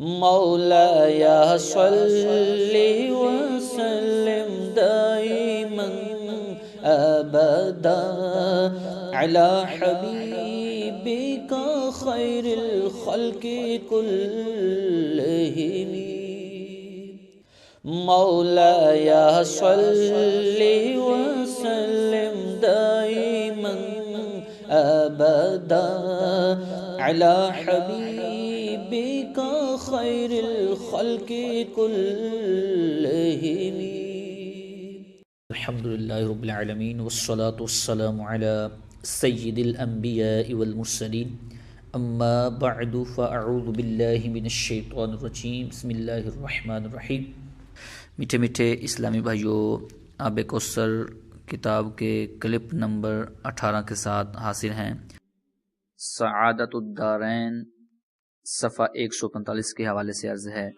مولاي صل وسلم دائما أبدا على حبيبك خير الخلق كلهم مولاي صل وسلم دائما أبدا على حبيبك خير الخلق كلهم الحمد لله رب العالمين والصلاة والسلام على سيد الأنبياء والمرسلين اما بعد فاعوذ باللہ من الشیطان الرجیم بسم اللہ الرحمن الرحیم۔ میٹھے میٹھے اسلامی بھائیوں، آب کوثر کتاب کے کلپ نمبر 18 کے ساتھ حاصل ہیں۔ سعادت الدارین صفحہ 145 کے حوالے سے عرض ہے۔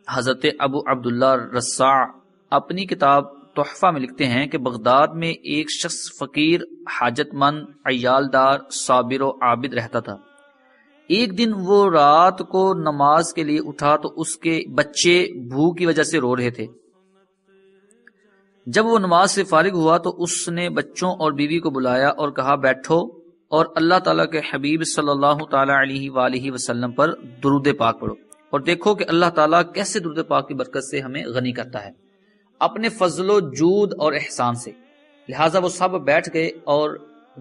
حضرت ابو عبداللہ رساع اپنی کتاب تحفہ میں لکھتے ہیں کہ بغداد میں ایک شخص فقیر، حاجت مند، عیال دار، صابر و عابد رہتا تھا۔ ایک دن وہ رات کو نماز کے لیے اٹھا تو اس کے بچے بھوک کی وجہ سے رو رہے تھے۔ جب وہ نماز سے فارغ ہوا تو اس نے بچوں اور بیوی کو بلایا اور کہا بیٹھو اور اللہ تعالیٰ کے حبیب صلی اللہ تعالیٰ علیہ وآلہ وسلم پر درود پاک پڑھو اور دیکھو کہ اللہ تعالیٰ کیسے درود پاک کی برکت سے ہمیں غنی کرتا ہے اپنے فضل و جود اور احسان سے۔ لہٰذا وہ سب بیٹھ گئے اور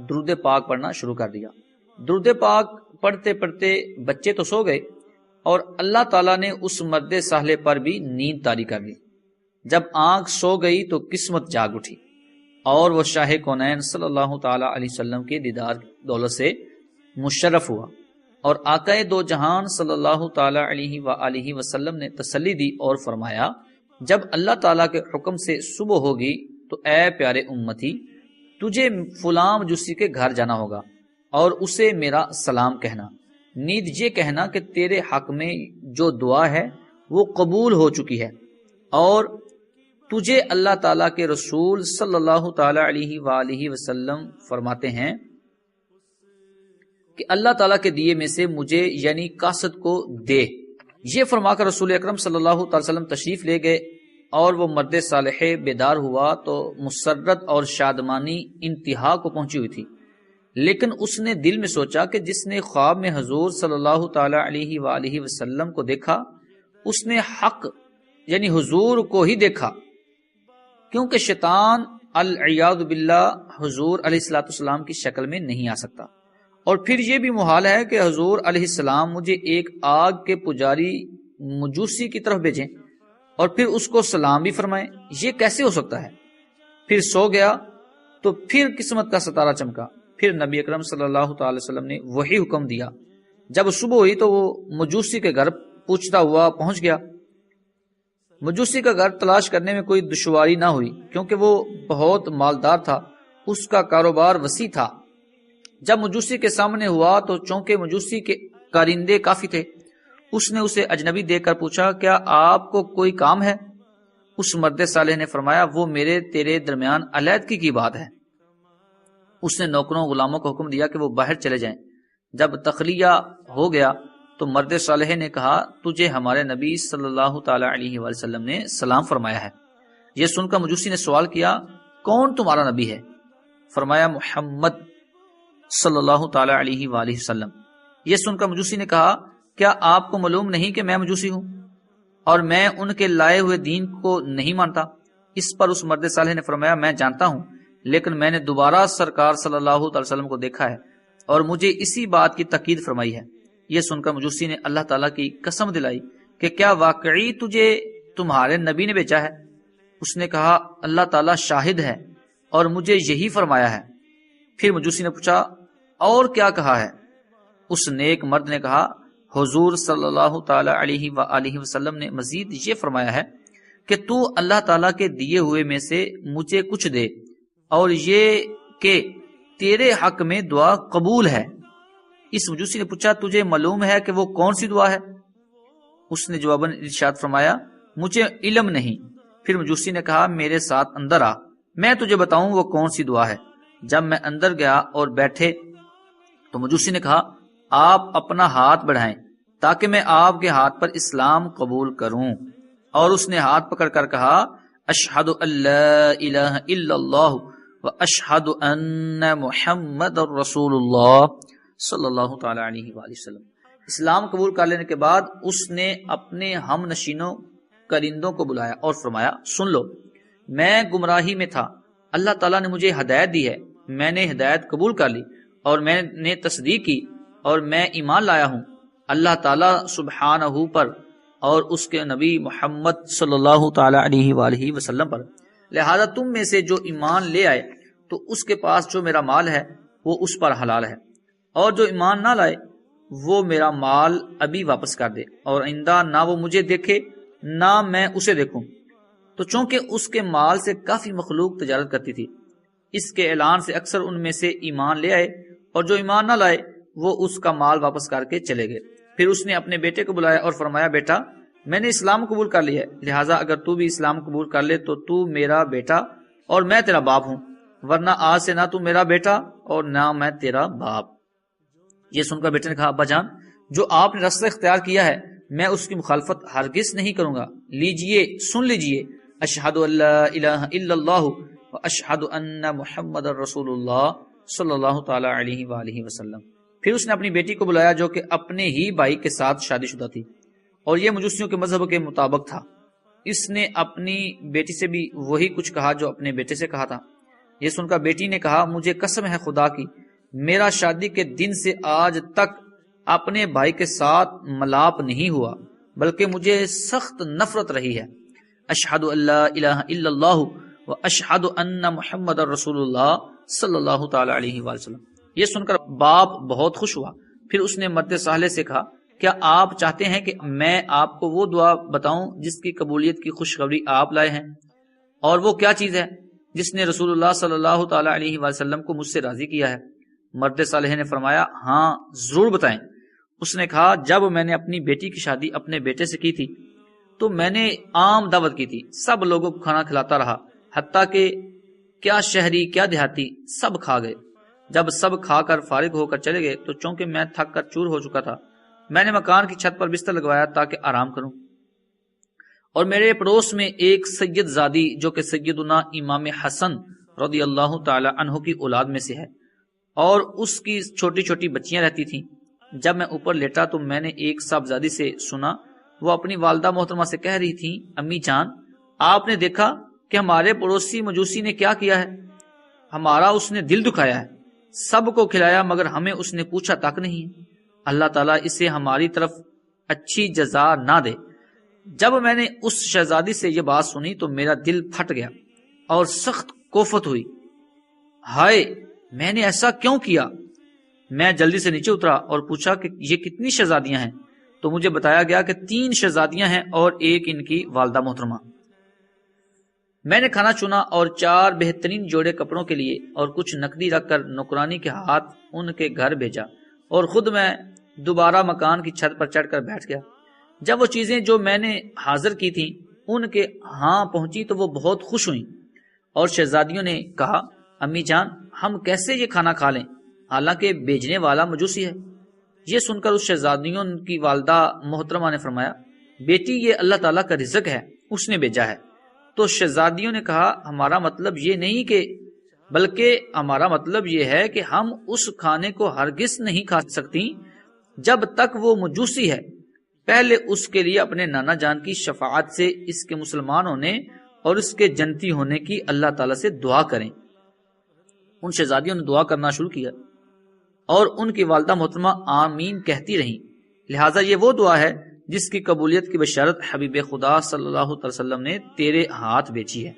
درود پاک پڑھنا شروع کر دیا۔ درود پاک پڑھتے پڑھتے بچے تو سو گئے اور اللہ تعالیٰ نے اس مرد صالح پر بھی نیند طاری کر لی۔ جب آنکھ سو گئی تو قسمت جاگ اٹھی اور وہ شاہ کونین صلی اللہ تعالیٰ علیہ وسلم کے دیدار دولت سے مشرف ہوا، اور آقا دو جہان صلی اللہ تعالیٰ علیہ وآلہ وسلم نے تسلی دی اور فرمایا جب اللہ تعالیٰ کے حکم سے صبح ہوگی تو اے پیارے امتی، تجھے فلاں مجوسی کے گھر جانا ہوگا اور اسے میرا سلام کہنا، نیز یہ کہنا کہ تیرے حق میں جو دعا ہے وہ قبول ہو چکی ہے، اور تجھے اللہ تعالیٰ کے رسول صلی اللہ تعالیٰ علیہ وآلہ وسلم فرماتے ہیں کہ اللہ تعالیٰ کے دیے میں سے مجھے یعنی قاصد کو دے۔ یہ فرما کر رسول اکرم صلی اللہ تعالی وسلم تشریف لے گئے اور وہ مرد صالح بیدار ہوا تو مسرت اور شادمانی انتہا کو پہنچی ہوئی تھی، لیکن اس نے دل میں سوچا کہ جس نے خواب میں حضور صلی اللہ تعالی علیہ وآلہ وسلم کو دیکھا اس نے حق یعنی حضور کو ہی دیکھا، کیونکہ شیطان العیاذ باللہ حضور علیہ الصلوۃ والسلام کی شکل میں نہیں آ سکتا، اور پھر یہ بھی محال ہے کہ حضور علیہ السلام مجھے ایک آگ کے پجاری مجوسی کی طرف بھیجیں اور پھر اس کو سلام بھی فرمائیں، یہ کیسے ہو سکتا ہے؟ پھر سو گیا تو پھر قسمت کا ستارہ چمکا، پھر نبی اکرم صلی اللہ تعالی وسلم نے وہی حکم دیا۔ جب صبح ہوئی تو وہ مجوسی کے گھر پوچھتا ہوا پہنچ گیا۔ مجوسی کا گھر تلاش کرنے میں کوئی دشواری نہ ہوئی کیونکہ وہ بہت مالدار تھا، اس کا کاروبار وسیع تھا۔ جب مجوسی کے سامنے ہوا تو چونکہ مجوسی کے کارندے کافی تھے، اس نے اسے اجنبی دیکھ کر پوچھا کیا آپ کو کوئی کام ہے؟ اس مرد صالح نے فرمایا وہ میرے تیرے درمیان علیحدگی کی بات ہے۔ اس نے نوکروں غلاموں کو حکم دیا کہ وہ باہر چلے جائیں۔ جب تخلیہ ہو گیا تو مرد صالح نے کہا تجھے ہمارے نبی صلی اللہ تعالی علیہ وآلہ وسلم نے سلام فرمایا ہے۔ یہ سن کر مجوسی نے سوال کیا کون تمہارا نبی ہے؟ فرمایا محمد صلی اللہ تعالی علیہ وآلہ وسلم۔ یہ سن کر مجوسی نے کہا کیا آپ کو معلوم نہیں کہ میں مجوسی ہوں اور میں ان کے لائے ہوئے دین کو نہیں مانتا؟ اس پر اس مرد صالح نے فرمایا میں جانتا ہوں، لیکن میں نے دوبارہ سرکار صلی اللہ علیہ وسلم کو دیکھا ہے اور مجھے اسی بات کی تاکید فرمائی ہے۔ یہ سن کر مجوسی نے اللہ تعالیٰ کی قسم دلائی کہ کیا واقعی تجھے تمہارے نبی نے بھیجا ہے؟ اس نے کہا اللہ تعالیٰ شاہد ہے اور مجھے یہی فرمایا ہے۔ پھر مجوسی نے پوچھا اور کیا کہا ہے؟ اس نیک مرد نے کہا حضور صلی اللہ تعالی علیہ وآلہ وسلم نے مزید یہ فرمایا ہے کہ تو اللہ تعالیٰ کے دیے ہوئے میں سے مجھے کچھ دے، اور یہ کہ تیرے حق میں دعا قبول ہے۔ اس مجوسی نے پوچھا تجھے معلوم ہے کہ وہ کون سی دعا ہے؟ اس نے جواباً ارشاد فرمایا مجھے علم نہیں۔ پھر مجوسی نے کہا میرے ساتھ اندر آ، میں تجھے بتاؤں وہ کون سی دعا ہے۔ جب میں اندر گیا اور بیٹھے تو مجوسی نے کہا آپ اپنا ہاتھ بڑھائیں تاکہ میں آپ کے ہاتھ پر اسلام قبول کروں۔ اور اس نے ہاتھ پکڑ کر کہا اشہد ان لا الہ الا اللہ و اشہد ان محمد رسول اللہ صلی اللہ تعالی علیہ وآلہ وسلم۔ اسلام قبول کر لینے کے بعد اس نے اپنے ہم نشینوں کرندوں کو بلایا اور فرمایا سن لو، میں گمراہی میں تھا، اللہ تعالیٰ نے مجھے ہدایت دی ہے، میں نے ہدایت قبول کر لی اور میں نے تصدیق کی اور میں ایمان لایا ہوں اللہ تعالیٰ سبحانہ پر اور اس کے نبی محمد صلی اللہ تعالی علیہ وآلہ وسلم پر، لہذا تم میں سے جو ایمان لے آئے تو اس کے پاس جو میرا مال ہے وہ اس پر حلال ہے، اور جو ایمان نہ لائے وہ میرا مال ابھی واپس کر دے، اور آئندہ نہ وہ مجھے دیکھے نہ میں اسے دیکھوں۔ تو چونکہ اس کے مال سے کافی مخلوق تجارت کرتی تھی، اس کے اعلان سے اکثر ان میں سے ایمان لے آئے، اور جو ایمان نہ لائے وہ اس کا مال واپس کر کے چلے گئے۔ پھر اس نے اپنے بیٹے کو بلایا اور فرمایا بیٹا میں نے اسلام قبول کر لیا ہے، لہٰذا اگر تو بھی اسلام قبول کر لے تو تو میرا بیٹا اور میں تیرا باپ ہوں، ورنہ آج سے نہ تو میرا بیٹا اور نہ میں تیرا باپ۔ یہ سن کر بیٹے نے کہا ابا جان، جو آپ نے رستہ اختیار کیا ہے میں اس کی مخالفت ہرگز نہیں کروں گا، لیجئے سن لیجئے اشہد ان لا الہ الا اللہ و اشہد ان محمد رسول اللہ صلی اللہ تعالی علیہ وآلہ وسلم۔ پھر اس نے اپنی بیٹی کو بلایا جو کہ اپنے ہی بھائی کے ساتھ شادی شدہ تھی، اور یہ مجوسیوں کے مذہب کے مطابق تھا۔ اس نے اپنی بیٹی سے بھی وہی کچھ کہا جو اپنے بیٹے سے کہا تھا۔ یہ سن کر بیٹی نے کہا مجھے قسم ہے خدا کی، میرا شادی کے دن سے آج تک اپنے بھائی کے ساتھ ملاپ نہیں ہوا، بلکہ مجھے سخت نفرت رہی ہے۔ اشہد ان لا الہ الا اللہ و اشہد ان محمد رسول اللہ صلی اللہ تعالی علیہ وآلہ وسلم۔ یہ سن کر باپ بہت خوش ہوا۔ پھر اس نے مرد صالح سے کہا کیا آپ چاہتے ہیں کہ میں آپ کو وہ دعا بتاؤں جس کی قبولیت کی خوشخبری آپ لائے ہیں؟ اور وہ کیا چیز ہے جس نے رسول اللہ صلی اللہ تعالی علیہ وآلہ وسلم کو مجھ سے راضی کیا ہے؟ مرد صالح نے فرمایا ہاں ضرور بتائیں۔ اس نے کہا جب میں نے اپنی بیٹی کی شادی اپنے بیٹے سے کی تھی تو میں نے عام دعوت کی تھی، سب لوگوں کو کھانا کھلاتا رہا، حتیٰ کہ کیا شہری کیا دیہاتی سب کھا گئے۔ جب سب کھا کر فارغ ہو کر چلے گئے تو چونکہ میں تھک کر چور ہو چکا تھا، میں نے مکان کی چھت پر بستر لگوایا تاکہ آرام کروں، اور میرے پڑوس میں ایک سید زادی جو کہ سیدنا امام حسن رضی اللہ تعالی عنہ کی اولاد میں سے ہے، اور اس کی چھوٹی چھوٹی بچیاں رہتی تھیں۔ جب میں اوپر لیٹا تو میں نے ایک صاحبزادی سے سنا، وہ اپنی والدہ محترمہ سے کہہ رہی تھی امی جان آپ نے دیکھا کہ ہمارے پڑوسی مجوسی نے کیا کیا ہے؟ ہمارا اس نے دل دکھایا ہے، سب کو کھلایا مگر ہمیں اس نے پوچھا تک نہیں۔ اللہ تعالیٰ اسے ہماری طرف اچھی جزا نہ دے۔ جب میں نے اس شہزادی سے یہ بات سنی تو میرا دل پھٹ گیا اور سخت کوفت ہوئی، ہائے میں نے ایسا کیوں کیا؟ میں جلدی سے نیچے اترا اور پوچھا کہ یہ کتنی شہزادیاں ہیں؟ تو مجھے بتایا گیا کہ 3 شہزادیاں ہیں اور ایک ان کی والدہ محترمہ۔ میں نے کھانا چنا اور 4 بہترین جوڑے کپڑوں کے لیے اور کچھ نقدی رکھ کر نوکرانی کے ہاتھ ان کے گھر بھیجا، اور خود میں دوبارہ مکان کی چھت پر چڑھ کر بیٹھ گیا۔ جب وہ چیزیں جو میں نے حاضر کی تھیں ان کے ہاں پہنچی تو وہ بہت خوش ہوئیں، اور شہزادیوں نے کہا امی جان ہم کیسے یہ کھانا کھا لیں حالانکہ بھیجنے والا مجوسی ہے؟ یہ سن کر اس شہزادیوں کی والدہ محترمہ نے فرمایا بیٹی یہ اللہ تعالیٰ کا رزق ہے، اس نے بھیجا ہے۔ تو شہزادیوں نے کہا ہمارا مطلب یہ نہیں کہ، بلکہ ہمارا مطلب یہ ہے کہ ہم اس کھانے کو ہرگز نہیں کھا سکتی جب تک وہ مجوسی ہے، پہلے اس کے لیے اپنے نانا جان کی شفاعت سے اس کے مسلمان ہونے اور اس کے جنتی ہونے کی اللہ تعالیٰ سے دعا کریں۔ ان شہزادیوں نے دعا کرنا شروع کیا اور ان کی والدہ محترمہ آمین کہتی رہیں۔ لہٰذا یہ وہ دعا ہے جس کی قبولیت کی بشارت حبیب خدا صلی اللہ علیہ وسلم نے تیرے ہاتھ بیچی ہے۔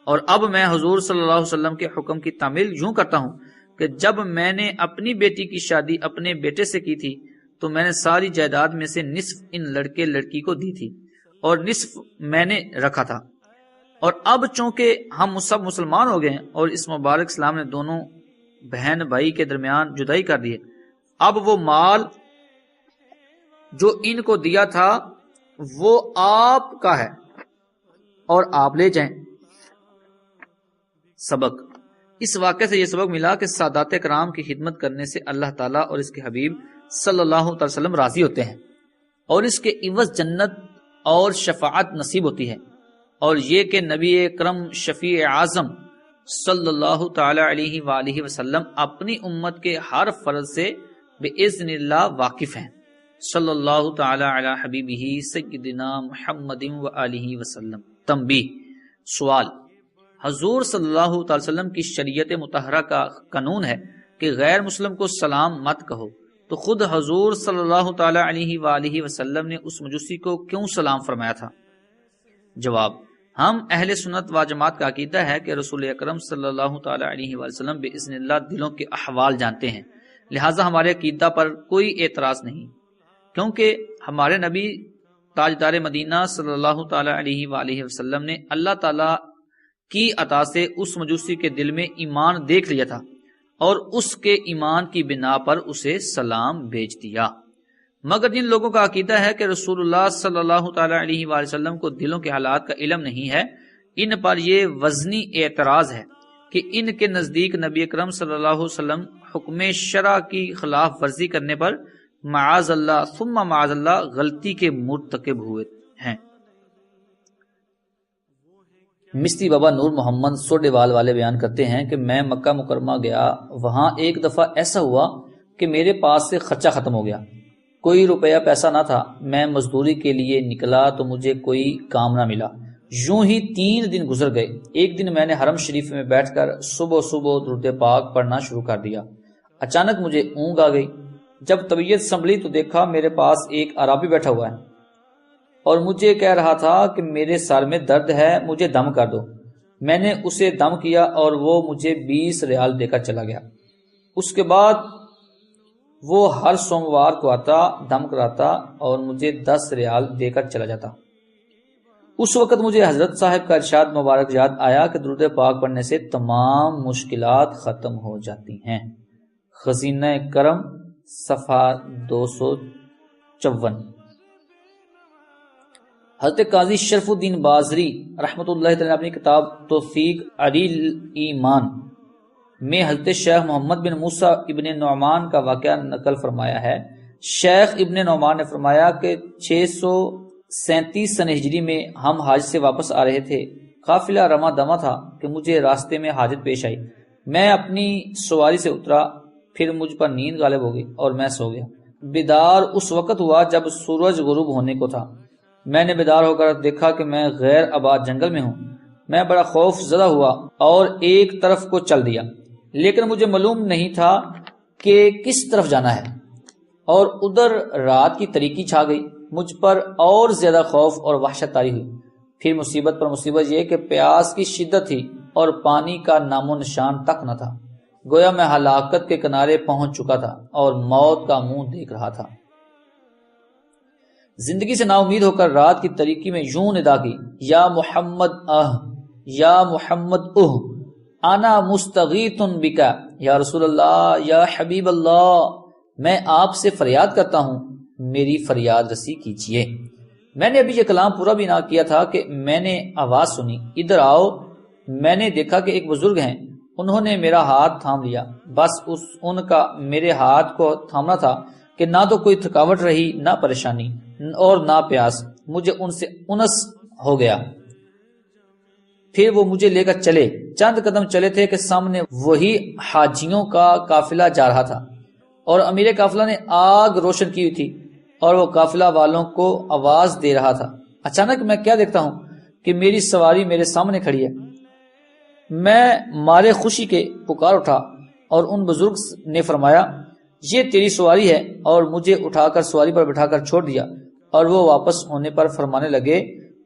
اور اب میں حضور صلی اللہ علیہ وسلم کے حکم کی تعمیل یوں کرتا ہوں کہ جب میں نے اپنی بیٹی کی شادی اپنے بیٹے سے کی تھی تو میں نے ساری جائیداد میں سے نصف ان لڑکے لڑکی کو دی تھی اور نصف میں نے رکھا تھا، اور اب چونکہ ہم سب مسلمان ہو گئے ہیں اور اس مبارک اسلام نے دونوں بہن بھائی کے درمیان جدائی کر دی ہے، اب وہ مال جو ان کو دیا تھا وہ آپ کا ہے اور آپ لے جائیں۔ سبق، اس واقعے سے یہ سبق ملا کہ سادات کرام کی خدمت کرنے سے اللہ تعالیٰ اور اس کے حبیب صلی اللہ علیہ وسلم راضی ہوتے ہیں۔ اور اس کے عوض جنت اور شفاعت نصیب ہوتی ہے، اور یہ کہ نبی اکرم شفیع اعظم صلی اللہ تعالی علیہ وآلہ وسلم اپنی امت کے ہر فرض سے باذن اللہ واقف ہیں۔ صلی اللہ تعالی علی حبیبہ سیدنا محمد وآلہ وسلم۔ تنبیہ، سوال، حضور صلی اللہ تعالی وسلم کی شریعت مطہرہ کا قانون ہے کہ غیر مسلم کو سلام مت کہو، تو خود حضور صلی اللہ تعالی علیہ وآلہ وسلم نے اس مجوسی کو کیوں سلام فرمایا تھا؟ جواب، ہم اہل سنت و جماعت کا عقیدہ ہے کہ رسول اکرم صلی اللہ تعالی علیہ وآلہ وسلم باذن اللہ دلوں کے احوال جانتے ہیں، لہٰذا ہمارے عقیدہ پر کوئی اعتراض نہیں، کیونکہ ہمارے نبی تاجدار مدینہ صلی اللہ تعالی علیہ وآلہ وسلم نے اللہ تعالی کی عطا سے اس مجوسی کے دل میں ایمان دیکھ لیا تھا اور اس کے ایمان کی بنا پر اسے سلام بھیج دیا۔ مگر جن لوگوں کا عقیدہ ہے کہ رسول اللہ صلی اللہ تعالی علیہ وآلہ وسلم کو دلوں کے حالات کا علم نہیں ہے، ان پر یہ وزنی اعتراض ہے کہ ان کے نزدیک نبی اکرم صلی اللہ علیہ وسلم حکم شرع کی خلاف ورزی کرنے پر معاذ اللہ ثم معاذ اللہ غلطی کے مرتکب ہوئے ہیں۔ مصری بابا نور محمد سوڈیوال والے بیان کرتے ہیں کہ میں مکہ مکرمہ گیا، وہاں ایک دفعہ ایسا ہوا کہ میرے پاس سے خرچہ ختم ہو گیا، کوئی روپیہ پیسہ نہ تھا، میں مزدوری کے لیے نکلا تو مجھے کوئی کام نہ ملا، یوں ہی 3 دن گزر گئے۔ ایک دن میں نے حرم شریف میں بیٹھ کر صبح درود پاک پڑھنا شروع کر دیا، اچانک مجھے اونگ آ گئی، جب طبیعت سنبھلی تو دیکھا میرے پاس ایک عربی بیٹھا ہوا ہے اور مجھے کہہ رہا تھا کہ میرے سر میں درد ہے، مجھے دم کر دو۔ میں نے اسے دم کیا اور وہ مجھے 20 ریال دے کر چلا گیا۔ اس کے بعد وہ ہر سوموار کو آتا، دم کراتا اور مجھے 10 ریال دے کر چلا جاتا۔ اس وقت مجھے حضرت صاحب کا ارشاد مبارک یاد آیا کہ درود پاک پڑھنے سے تمام مشکلات ختم ہو جاتی ہیں۔ خزینہ کرم صفحہ 254۔ حضرت قاضی شرف الدین بازری رحمۃ اللہ تعالی اپنی کتاب توثیق علی ایمان میں حضرت شیخ محمد بن موسیٰ ابن نعمان کا واقعہ نقل فرمایا ہے۔ شیخ ابن نعمان نے فرمایا کہ 637 سن ہجری میں ہم حج سے واپس آ رہے تھے، قافلہ رواں دواں تھا کہ مجھے راستے میں حاجت پیش آئی، میں اپنی سواری سے اترا، پھر مجھ پر نیند غالب ہو گئی اور میں سو گیا۔ بیدار اس وقت ہوا جب سورج غروب ہونے کو تھا، میں نے بیدار ہو کر دیکھا کہ میں غیر آباد جنگل میں ہوں، میں بڑا خوف زدہ ہوا اور ایک طرف کو چل دیا، لیکن مجھے معلوم نہیں تھا کہ کس طرف جانا ہے، اور ادھر رات کی تاریکی چھا گئی، مجھ پر اور زیادہ خوف اور وحشت طاری ہوئی۔ پھر مصیبت پر مصیبت یہ کہ پیاس کی شدت تھی اور پانی کا نام و نشان تک نہ تھا، گویا میں ہلاکت کے کنارے پہنچ چکا تھا اور موت کا منہ دیکھ رہا تھا۔ زندگی سے نا امید ہو کر رات کی تاریکی میں یوں ندا کی، یا محمد یا محمد انا مستغیث بک، یا رسول اللہ، یا حبیب اللہ، میں آپ سے فریاد کرتا ہوں، میری فریاد رسی کیجیے۔ میں نے ابھی یہ کلام پورا بھی نہ کیا تھا کہ میں نے آواز سنی، ادھر آؤ۔ میں نے دیکھا کہ ایک بزرگ ہیں، انہوں نے میرا ہاتھ تھام لیا، بس ان کا میرے ہاتھ کو تھامنا تھا کہ نہ تو کوئی تھکاوٹ رہی، نہ پریشانی اور نہ پیاس، مجھے ان سے انس ہو گیا۔ پھر وہ مجھے لے کر چلے، چند قدم چلے تھے کہ سامنے وہی حاجیوں کا قافلہ جا رہا تھا اور امیر قافلہ نے آگ روشن کی ہوئی تھی اور وہ قافلہ والوں کو آواز دے رہا تھا۔ اچانک میں کیا دیکھتا ہوں کہ میری سواری میرے سامنے کھڑی ہے۔ میں مارے خوشی کے پکار اٹھا اور ان بزرگ نے فرمایا، یہ تیری سواری ہے، اور مجھے اٹھا کر سواری پر بٹھا کر چھوڑ دیا، اور وہ واپس ہونے پر فرمانے لگے،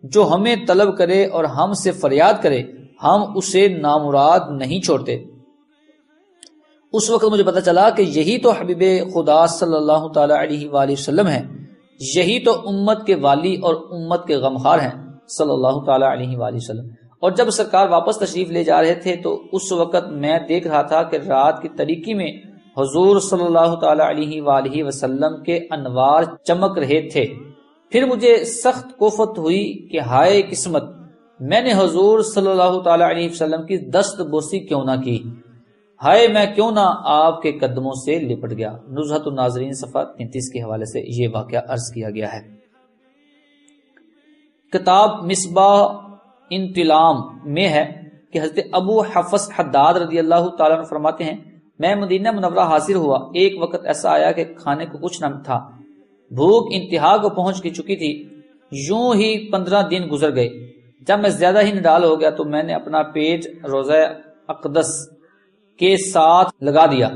جو ہمیں طلب کرے اور ہم سے فریاد کرے ہم اسے نامراد نہیں چھوڑتے۔ اس وقت مجھے پتا چلا کہ یہی تو حبیب خدا صلی اللہ تعالی علیہ وآلہ وسلم ہے، یہی تو امت کے والی اور امت کے غمخوار ہیں صلی اللہ تعالی علیہ وآلہ وسلم۔ اور جب سرکار واپس تشریف لے جا رہے تھے تو اس وقت میں دیکھ رہا تھا کہ رات کی تاریکی میں حضور صلی اللہ تعالی علیہ وآلہ وسلم کے انوار چمک رہے تھے۔ پھر مجھے سخت کوفت ہوئی کہ ہائے قسمت، میں نے حضور صلی اللہ تعالی علیہ وسلم کی دست بوسی کیوں نہ کی۔ ہائے میں کیوں نہ آپ کے قدموں سے لپٹ گیا۔ نزہۃ الناظرین صفحہ 33 کے حوالے سے یہ واقعہ عرض کیا گیا ہے۔ کتاب مصباح انتلام میں ہے کہ حضرت ابو حفص حداد رضی اللہ تعالیٰ عنہ فرماتے ہیں میں مدینہ منورہ حاضر ہوا، ایک وقت ایسا آیا کہ کھانے کو کچھ نہ تھا، بھوک انتہا کو پہنچ چکی تھی، یوں ہی 15 دن گزر گئے۔ جب میں زیادہ ہی نڈال ہو گیا تو میں نے اپنا پیٹ روضہ اقدس کے ساتھ لگا دیا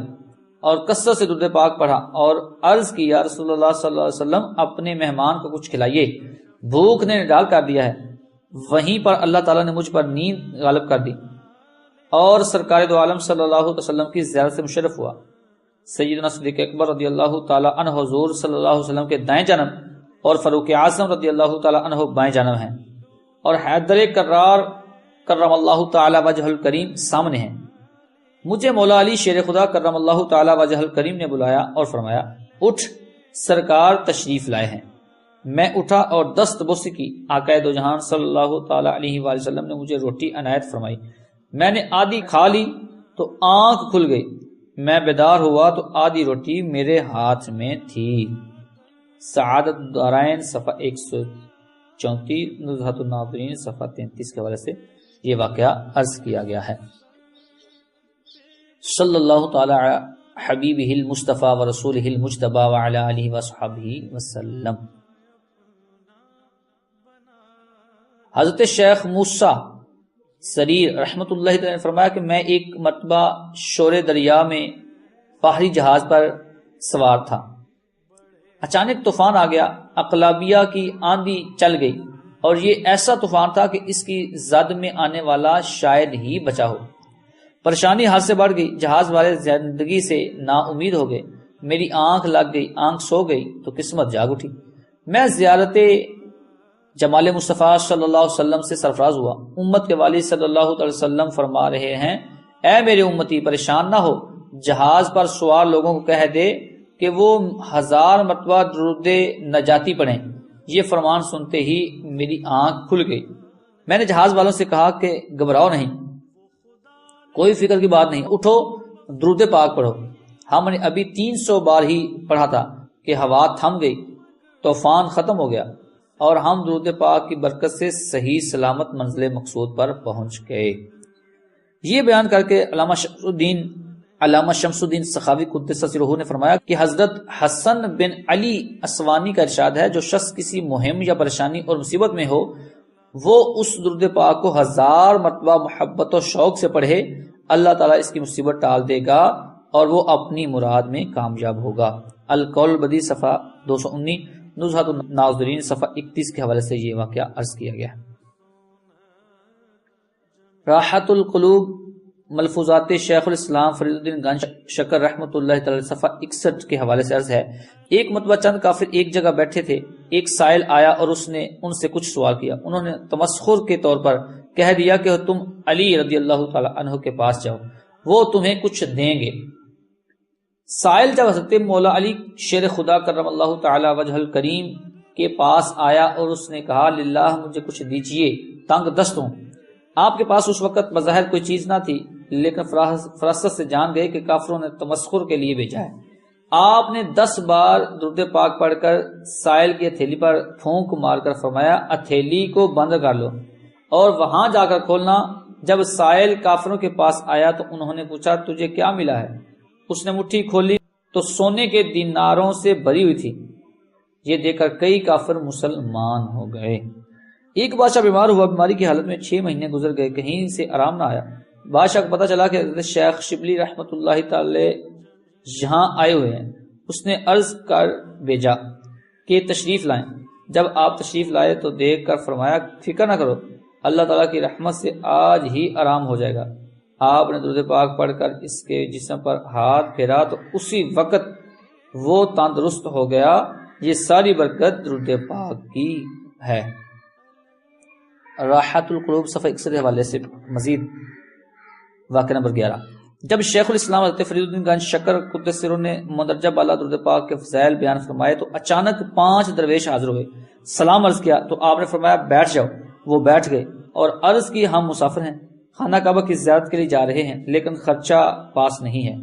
اور کثرت سے درود پاک پڑھا اور عرض کی یا رسول اللہ صلی اللہ علیہ وسلم اپنے مہمان کو کچھ کھلائیے، بھوک نے نڈال کر دیا ہے۔ وہیں پر اللہ تعالیٰ نے مجھ پر نیند غالب کر دی اور سرکار دو عالم صلی اللہ علیہ وسلم کی زیارت سے مشرف ہوا۔ سیدنا صدیق اکبر رضی اللہ تعالیٰ عنہ حضور صلی اللہ علیہ وسلم کے دائیں جانب اور فاروق اعظم رضی اللہ تعالیٰ عنہ بائیں جانب ہیں، اور حیدر کرار کرم اللہ تعالیٰ وجہ الکریم سامنے ہیں۔ مجھے مولا علی شیر خدا کرم اللہ تعالیٰ وجہ الکریم نے بلایا اور فرمایا اٹھ، سرکار تشریف لائے ہیں۔ میں اٹھا اور دست بوسی کی۔ آقا دو جہان صلی اللہ تعالیٰ علیہ وآلہ وسلم نے مجھے روٹی عنایت فرمائی، میں نے آدھی کھا لی تو آنکھ کھل گئی، میں بیدار ہوا تو آدھی روٹی میرے ہاتھ میں تھی۔ سعادت دارائن صفحہ 134، نزہۃ الناظرین صفحہ 33 کے حوالے سے یہ واقعہ عرض کیا گیا ہے۔ صلی اللہ تعالی حبیبہ المصطفیٰ و رسولہ المجتبیٰ وعلی آلہ وصحبہ وسلم۔ حضرت شیخ موسیٰ سریر رحمۃ اللہ تعالی نے فرمایا کہ میں ایک مرتبہ شور دریا میں بحری جہاز پر سوار تھا، اچانک طوفان آ گیا، اقلابیہ کی آندھی چل گئی اور یہ ایسا طوفان تھا کہ اس کی زد میں آنے والا شاید ہی بچا ہو۔ پریشانی حد سے بڑھ گئی، جہاز والے زندگی سے نا امید ہو گئے، میری آنکھ لگ گئی، آنکھ سو گئی تو قسمت جاگ اٹھی۔ میں زیارت جمال مصطفیٰ صلی اللہ علیہ وسلم سے سرفراز ہوا۔ امت کے والی صلی اللہ علیہ وسلم فرما رہے ہیں اے میرے امتی پریشان نہ ہو، جہاز پر سوار لوگوں کو کہہ دے کہ وہ 1000 مرتبہ درود نجاتی پڑھیں۔ یہ فرمان سنتے ہی میری آنکھ کھل گئی۔ میں نے جہاز والوں سے کہا کہ گھبراؤ نہیں، کوئی فکر کی بات نہیں، اٹھو درود پاک پڑھو۔ ہم نے ابھی 300 بار ہی پڑھا تھا کہ ہوا تھم گئی، طوفان ختم ہو گیا اور ہم درود پاک کی برکت سے صحیح سلامت منزل مقصود پر پہنچ گئے۔ یہ بیان کر کے علامہ شمس الدین سخاوی قدس سرہ نے فرمایا کہ حضرت حسن بن علی اسوانی کا ارشاد ہے جو شخص کسی مہم یا پریشانی اور مصیبت میں ہو وہ اس درود پاک کو 1000 مرتبہ محبت و شوق سے پڑھے، اللہ تعالیٰ اس کی مصیبت ٹال دے گا اور وہ اپنی مراد میں کامیاب ہوگا۔ القول بدی صفحہ 219، نزہۃ الناظرین صفحہ 31 کے حوالے سے یہ واقعہ عرض کیا گیا۔ راحت القلوب ملفوظات شیخ الاسلام فرید الدین گنج شکر رحمۃ اللہ تعالی صفحہ 61 کے حوالے سے عرض ہے ایک مرتبہ چند کافر ایک جگہ بیٹھے تھے، ایک سائل آیا اور اس نے ان سے کچھ سوال کیا، انہوں نے تمسخر کے طور پر کہہ دیا کہ تم علی رضی اللہ تعالی عنہ کے پاس جاؤ، وہ تمہیں کچھ دیں گے۔ سائل جب حضرت مولا علی شیر خدا کرم اللہ تعالی وجہ الکریم کے پاس آیا اور اس نے کہا للہ مجھے کچھ دیجئے، تنگ دست ہوں۔ آپ کے پاس اس وقت بظاہر کوئی چیز نہ تھی، لیکن فراست سے جان گئے کہ کافروں نے تمسخر کے لیے بھیجا ہے۔ آپ نے 10 بار درود پاک پڑھ کر سائل کی ہتھیلی پر پھونک مار کر فرمایا ہتھیلی کو بند کر لو اور وہاں جا کر کھولنا۔ جب سائل کافروں کے پاس آیا تو انہوں نے پوچھا تجھے کیا ملا ہے؟ اس نے مٹھی کھولی تو سونے کے دیناروں سے بھری ہوئی تھی۔ یہ دیکھ کر کئی کافر مسلمان ہو گئے۔ ایک بادشاہ بیمار ہوا، بیماری کی حالت میں 6 مہینے گزر گئے، کہیں سے آرام نہ آیا۔ بادشاہ کو پتا چلا کہ حضرت شیخ شبلی رحمۃ اللہ تعالی یہاں آئے ہوئے ہیں۔ اس نے عرض کر بھیجا کہ تشریف لائیں۔ جب آپ تشریف لائے تو دیکھ کر فرمایا فکر نہ کرو، اللہ تعالیٰ کی رحمت سے آج ہی آرام ہو جائے گا۔ آپ نے درود پاک پڑھ کر اس کے جسم پر ہاتھ پھیرا تو اسی وقت وہ تندرست ہو گیا۔ یہ ساری برکت درود پاک کی ہے۔ راحت القلوب صفحہ 61 حوالے سے مزید واقعہ نمبر 11۔ جب شیخ الاسلام حضرت فرید الدین گنج شکر قدس سرہ نے مندرجہ بالا درود پاک کے فضائل بیان فرمائے تو اچانک 5 درویش حاضر ہوئے، سلام عرض کیا تو آپ نے فرمایا بیٹھ جاؤ۔ وہ بیٹھ گئے اور عرض کی ہم مسافر ہیں، خانہ کعبہ کی زیارت کے لیے جا رہے ہیں لیکن خرچہ پاس نہیں ہے،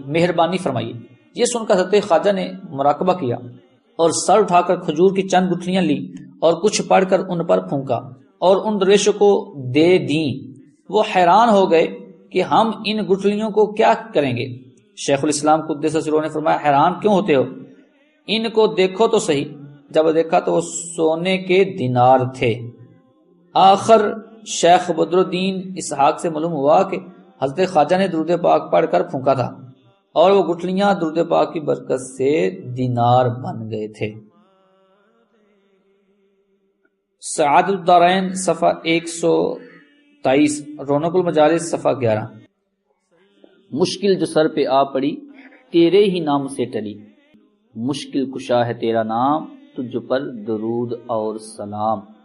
مہربانی فرمائیے۔ یہ سن کر حضرت خواجہ نے مراقبہ کیا اور سر اٹھا کر کھجور کی چند گٹھلیاں لی اور کچھ پڑھ کر ان پر پھونکا اور ان درویشوں کو دے دیں۔ وہ حیران ہو گئے کہ ہم ان گٹھلیوں کو کیا کریں گے؟ شیخ الاسلام قدس سرہ نے فرمایا، حیران کیوں ہوتے ہو؟ ان کو دیکھو تو صحیح۔ جب دیکھا تو وہ سونے کے دینار تھے۔ آخر شیخ بدر الدین اسحاق سے معلوم ہوا کہ حضرت خواجہ نے درود پاک پڑھ کر پھونکا تھا اور وہ گٹھلیاں درود پاک کی برکت سے دینار بن گئے تھے۔ سعادت الدارین صفحہ 123، رونق المجالس صفحہ 11۔ مشکل جو سر پہ آ پڑی تیرے ہی نام سے ٹلی، مشکل کشا ہے تیرا نام تجھ پر درود اور سلام۔